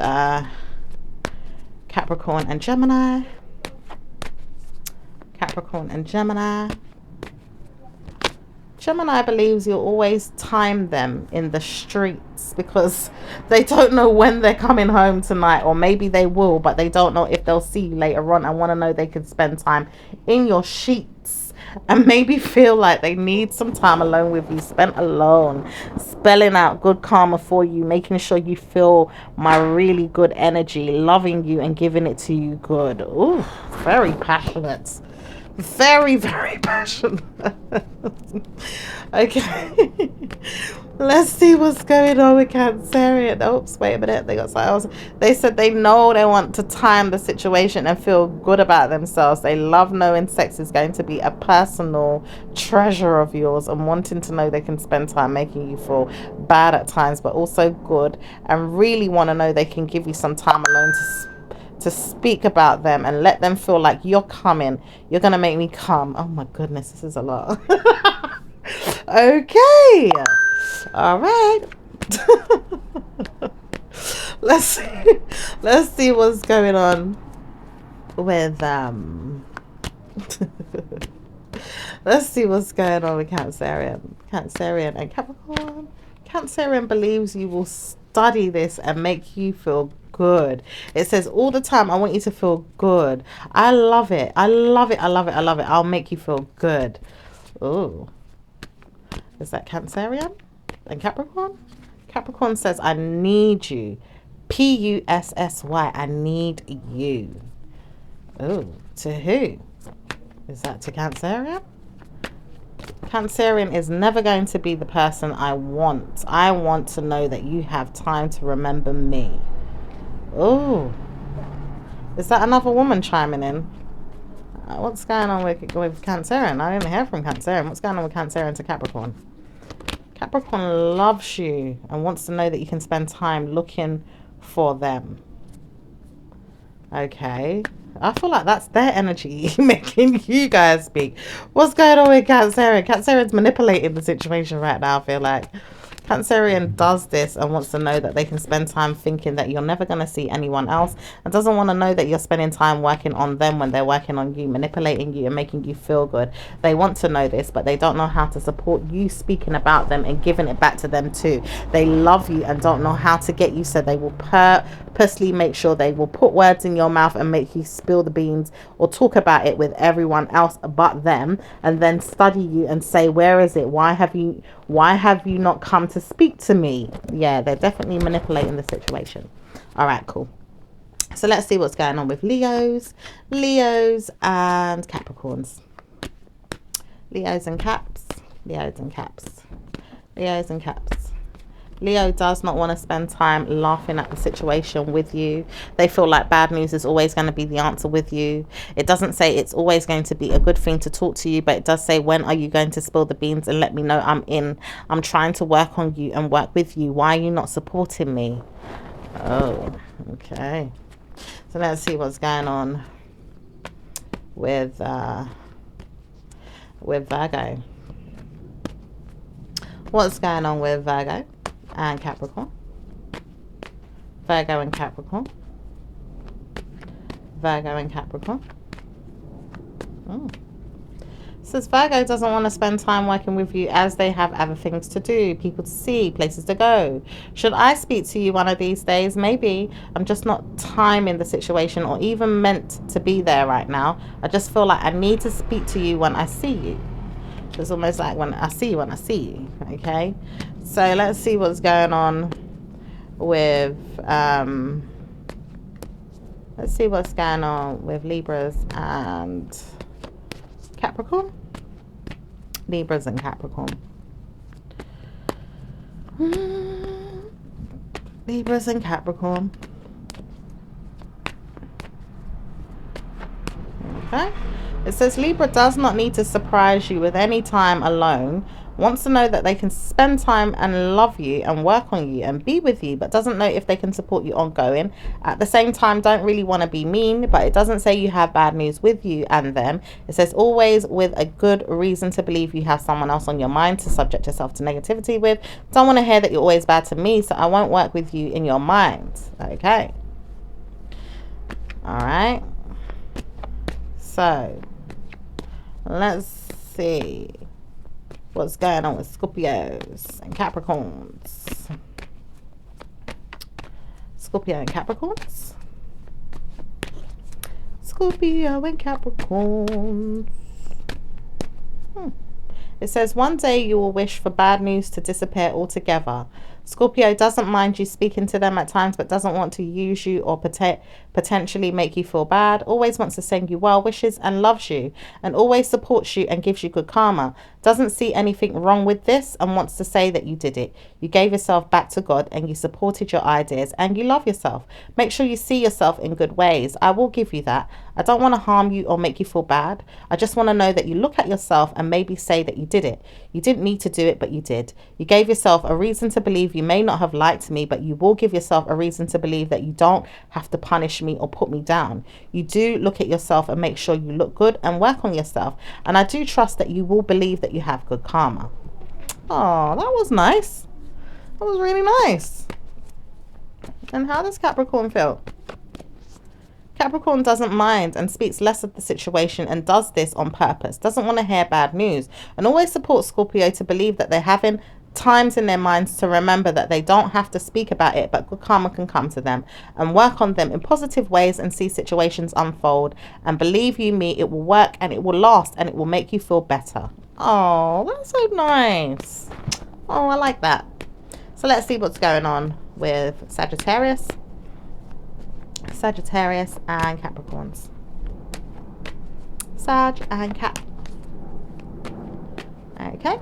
Capricorn and Gemini? Capricorn and Gemini. Gemini believes you'll always time them in the streets because they don't know when they're coming home tonight, or maybe they will, but they don't know if they'll see you later on and want to know they can spend time in your sheets and maybe feel like they need some time alone with you, spent alone, spelling out good karma for you, making sure you feel my really good energy, loving you and giving it to you good. Ooh, very passionate. Very, very passionate. Okay. Let's see what's going on with Cancerian. Oops, wait a minute. They got something else. They said they know they want to time the situation and feel good about themselves. They love knowing sex is going to be a personal treasure of yours and wanting to know they can spend time making you feel bad at times, but also good, and really want to know they can give you some time alone to speak about them and let them feel like you're coming. You're going to make me come. Oh my goodness, this is a lot. Okay. All right. Let's see what's going on with let's see what's going on with Cancerian and Capricorn. Cancerian believes you will study this and make you feel good. It says all the time, I want you to feel good. I love it. I love it. I love it. I love it. I'll make you feel good. Oh, is that Cancerian and Capricorn? Capricorn says, I need you. P-U-S-S-Y. I need you. Oh, to who? Is that to Cancerian? Cancerian is never going to be the person I want. I want to know that you have time to remember me. Oh, is that another woman chiming in? What's going on with Cancerian? I didn't hear from Cancerian. What's going on with Cancerian to Capricorn? Capricorn loves you and wants to know that you can spend time looking for them. Okay, I feel like that's their energy making you guys speak. What's going on with Cancerian? Cancerian's manipulating the situation right now, I feel like. Cancerian does this and wants to know that they can spend time thinking that you're never going to see anyone else, and doesn't want to know that you're spending time working on them when they're working on you, manipulating you and making you feel good. They want to know this, but they don't know how to support you speaking about them and giving it back to them too. They love you and don't know how to get you, so they will purposely make sure they will put words in your mouth and make you spill the beans or talk about it with everyone else but them, and then study you and say, where is it? Why have you not come to speak to me? Yeah, they're definitely manipulating the situation. All right, cool. So let's see what's going on with Leos and Capricorns. Leos and Caps. Leo does not want to spend time laughing at the situation with you. They feel like bad news is always going to be the answer with you. It doesn't say it's always going to be a good thing to talk to you, but it does say, when are you going to spill the beans and let me know I'm in? I'm trying to work on you and work with you. Why are you not supporting me? Oh, okay. So let's see what's going on with Virgo. What's going on with Virgo and Capricorn? Virgo and Capricorn. Says Virgo doesn't want to spend time working with you as they have other things to do, people to see, places to go. Should I speak to you one of these days? Maybe. I'm just not timing the situation or even meant to be there right now. I just feel like I need to speak to you when I see you. It's almost like when I see you. Okay, so let's see what's going on with Libras and Capricorn. Libras and Capricorn. Libras and Capricorn. Okay. It says Libra does not need to surprise you with any time alone. Wants to know that they can spend time and love you and work on you and be with you, but doesn't know if they can support you ongoing. At the same time, don't really want to be mean, but it doesn't say you have bad news with you and them. It says always with a good reason to believe you have someone else on your mind to subject yourself to negativity with. Don't want to hear that you're always bad to me, so I won't work with you in your mind. Okay. All right. So let's see what's going on with Scorpios and Capricorns. Scorpio and Capricorns. It says one day you will wish for bad news to disappear altogether. Scorpio doesn't mind you speaking to them at times, but doesn't want to use you or potentially make you feel bad. Always wants to send you well wishes and loves you, and always supports you and gives you good karma. Doesn't see anything wrong with this and wants to say that you did it. You gave yourself back to God and you supported your ideas and you love yourself. Make sure you see yourself in good ways. I will give you that. I don't want to harm you or make you feel bad. I just want to know that you look at yourself and maybe say that you did it. You didn't need to do it, but you did. You gave yourself a reason to believe you may not have liked me, but you will give yourself a reason to believe that you don't have to punish me or put me down. You do look at yourself and make sure you look good and work on yourself. And I do trust that you will believe that you have good karma. Oh, that was nice. That was really nice. And how does Capricorn feel? Capricorn doesn't mind and speaks less of the situation and does this on purpose. Doesn't want to hear bad news and always supports Scorpio to believe that they're having times in their minds to remember that they don't have to speak about it, but good karma can come to them, and work on them in positive ways and see situations unfold. And believe you me, it will work and it will last and it will make you feel better. Oh, that's so nice. Oh, I like that. So let's see what's going on with Sagittarius and Capricorns. Sag and Cap. Okay.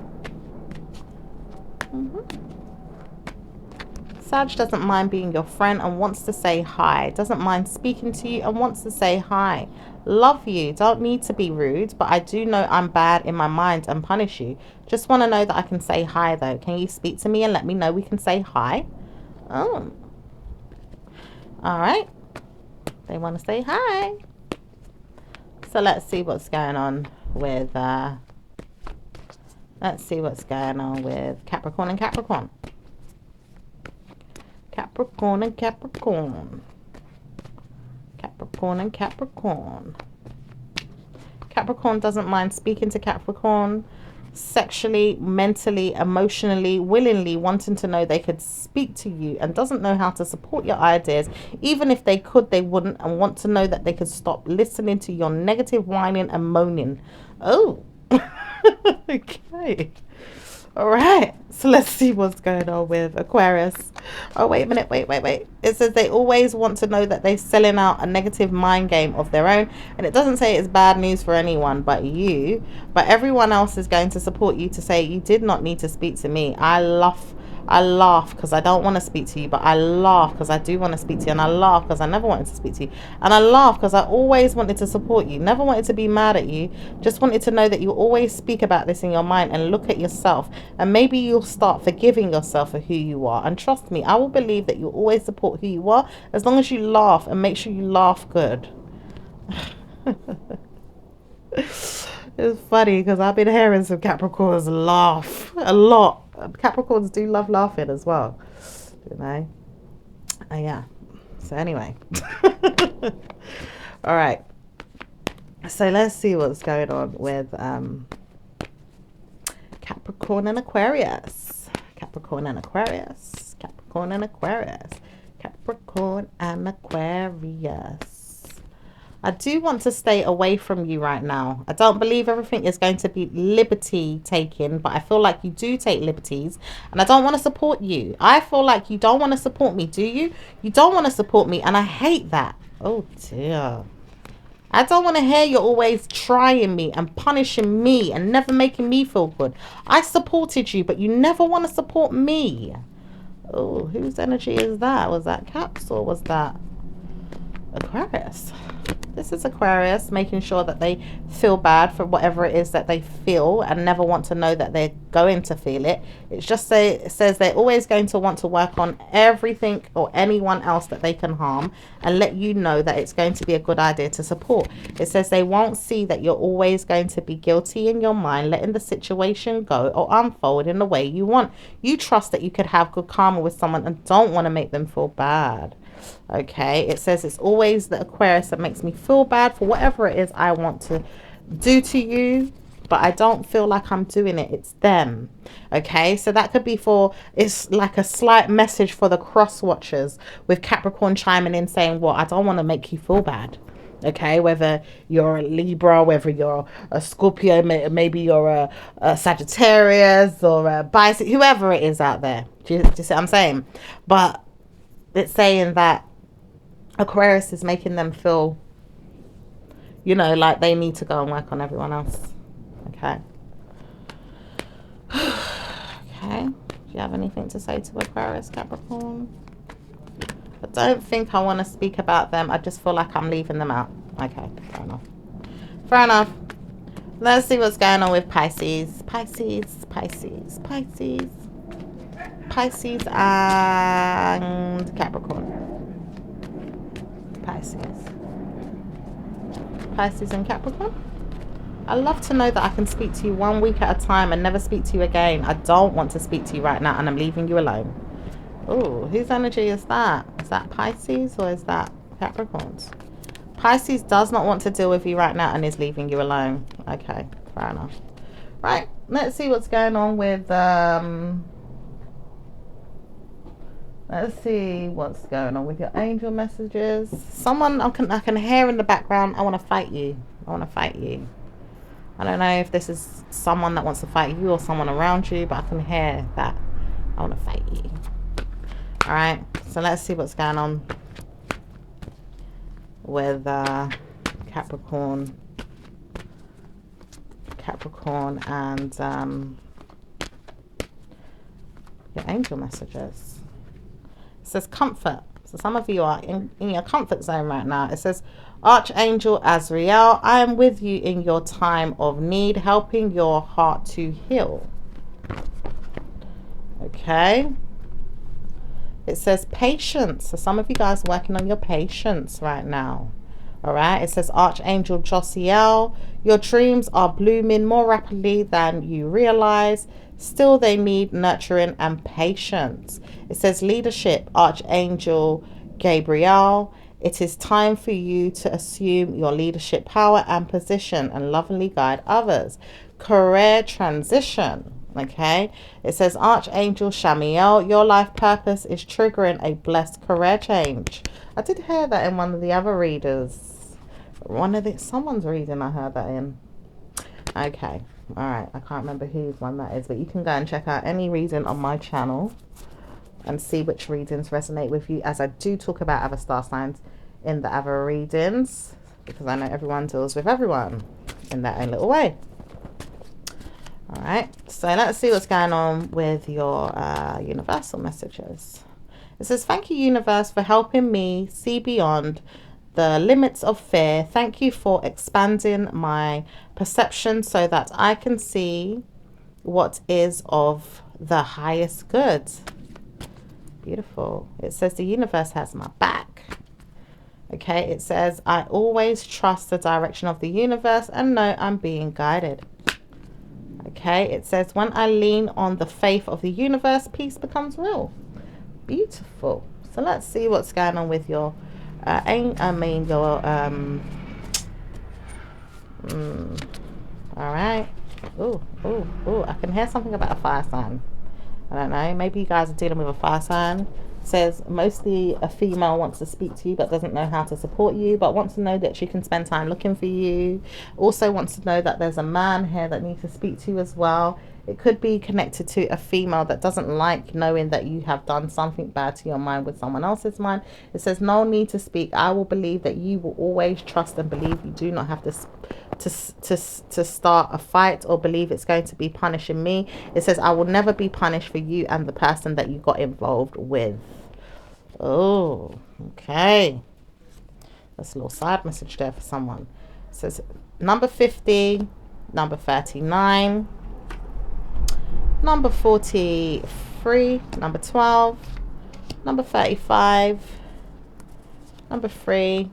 Sag doesn't mind being your friend and wants to say hi. Doesn't mind speaking to you and wants to say hi. Love you. Don't need to be rude, but I do know I'm bad in my mind and punish you. Just want to know that I can say hi though. Can you speak to me and let me know we can say hi? Oh. All right. They want to say hi. So let's see what's going on with Capricorn and Capricorn. Capricorn and Capricorn. Capricorn and Capricorn. Capricorn doesn't mind speaking to Capricorn sexually, mentally, emotionally, willingly, wanting to know they could speak to you, and doesn't know how to support your ideas. Even if they could, they wouldn't, and want to know that they could stop listening to your negative whining and moaning. Oh, okay. All right, so let's see what's going on with Aquarius. Oh, wait a minute. Wait. It says they always want to know that they're selling out a negative mind game of their own. And it doesn't say it's bad news for anyone but you. But everyone else is going to support you to say, you did not need to speak to me. I laugh because I don't want to speak to you, but I laugh because I do want to speak to you, and I laugh because I never wanted to speak to you, and I laugh because I always wanted to support you, never wanted to be mad at you, just wanted to know that you always speak about this in your mind and look at yourself, and maybe you'll start forgiving yourself for who you are. And trust me, I will believe that you always support who you are as long as you laugh, and make sure you laugh good. It's funny because I've been hearing some Capricorns laugh a lot. Capricorns do love laughing as well, you know. Yeah, so anyway. All right, so let's see what's going on with Capricorn and Aquarius. Capricorn and Aquarius. Capricorn and Aquarius. Capricorn and Aquarius. I do want to stay away from you right now. I don't believe everything is going to be liberty taking, but I feel like you do take liberties, and I don't want to support you. I feel like you don't want to support me, do you? You don't want to support me, and I hate that. Oh dear. I don't want to hear you're always trying me and punishing me and never making me feel good. I supported you, but you never want to support me. Oh, whose energy is that? Was that Caps or was that Aquarius? This is Aquarius, making sure that they feel bad for whatever it is that they feel and never want to know that they're going to feel it. It's just it says they're always going to want to work on everything or anyone else that they can harm, and let you know that it's going to be a good idea to support. It says they won't see that you're always going to be guilty in your mind, letting the situation go or unfold in the way you want. You trust that you could have good karma with someone and don't want to make them feel bad. Okay, it says it's always the Aquarius that makes me feel bad for whatever it is I want to do to you, but I don't feel like I'm doing it. It's them. Okay, so that could be it's like a slight message for the cross watchers, with Capricorn chiming in saying, well, I don't want to make you feel bad. Okay, whether you're a Libra, whether you're a Scorpio, maybe you're a Sagittarius or a Pisces, whoever it is out there. Do you see what I'm saying? But it's saying that Aquarius is making them feel, you know, like they need to go and work on everyone else. Okay. Okay. Do you have anything to say to Aquarius, Capricorn? I don't think I want to speak about them. I just feel like I'm leaving them out. Okay. Fair enough. Fair enough. Let's see what's going on with Pisces. Pisces and Capricorn. Pisces and Capricorn. I love to know that I can speak to you 1 week at a time and never speak to you again. I don't want to speak to you right now, and I'm leaving you alone. Oh, whose energy is that? Is that Pisces or is that Capricorn's? Pisces does not want to deal with you right now and is leaving you alone. Okay, fair enough. Right, let's see what's going on with let's see what's going on with your angel messages. Someone I can hear in the background, I want to fight you. I don't know if this is someone that wants to fight you or someone around you, but I can hear that I want to fight you. Alright, so let's see what's going on with Capricorn and your angel messages. It says comfort. So some of you are in your comfort zone right now. It says, Archangel Azrael, I am with you in your time of need, helping your heart to heal. Okay. It says patience. So some of you guys are working on your patience right now. All right, it says Archangel Josiel, your dreams are blooming more rapidly than you realize. Still, they need nurturing and patience. It says leadership, Archangel Gabriel. It is time for you to assume your leadership power and position and lovingly guide others. Career transition. Okay, it says Archangel Shamiel, your life purpose is triggering a blessed career change. I did hear that in one of the other readers. Someone's reading, I heard that in. Okay, all right, I can't remember whose one that is, but you can go and check out any reading on my channel and see which readings resonate with you, as I do talk about other star signs in the other readings, because I know everyone deals with everyone in their own little way. All right, so let's see what's going on with your universal messages. It says, thank you, universe, for helping me see beyond the limits of fear. Thank you for expanding my perception so that I can see what is of the highest good. Beautiful. It says the universe has my back. Okay, it says I always trust the direction of the universe and know I'm being guided. Okay, it says when I lean on the faith of the universe, peace becomes real. Beautiful. So let's see what's going on with your all right. Oh, I can hear something about a fire sign. I don't know, maybe you guys are dealing with a fire sign. It says mostly a female wants to speak to you but doesn't know how to support you, but wants to know that she can spend time looking for you. Also wants to know that there's a man here that needs to speak to you as well. It could be connected to a female that doesn't like knowing that you have done something bad to your mind with someone else's mind. It says no need to speak. I will believe that you will always trust and believe you do not have to start a fight or believe it's going to be punishing me. It says I will never be punished for you and the person that you got involved with. Oh, okay. That's a little side message there for someone. It says number 50, number 39, number 43, number 12, number 35, number 3,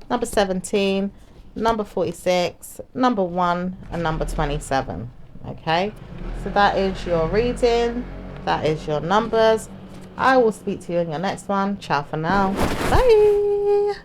number 17, number 46, number 1, and number 27. Okay, so that is your reading. That is your numbers. I will speak to you in your next one. Ciao for now. Bye.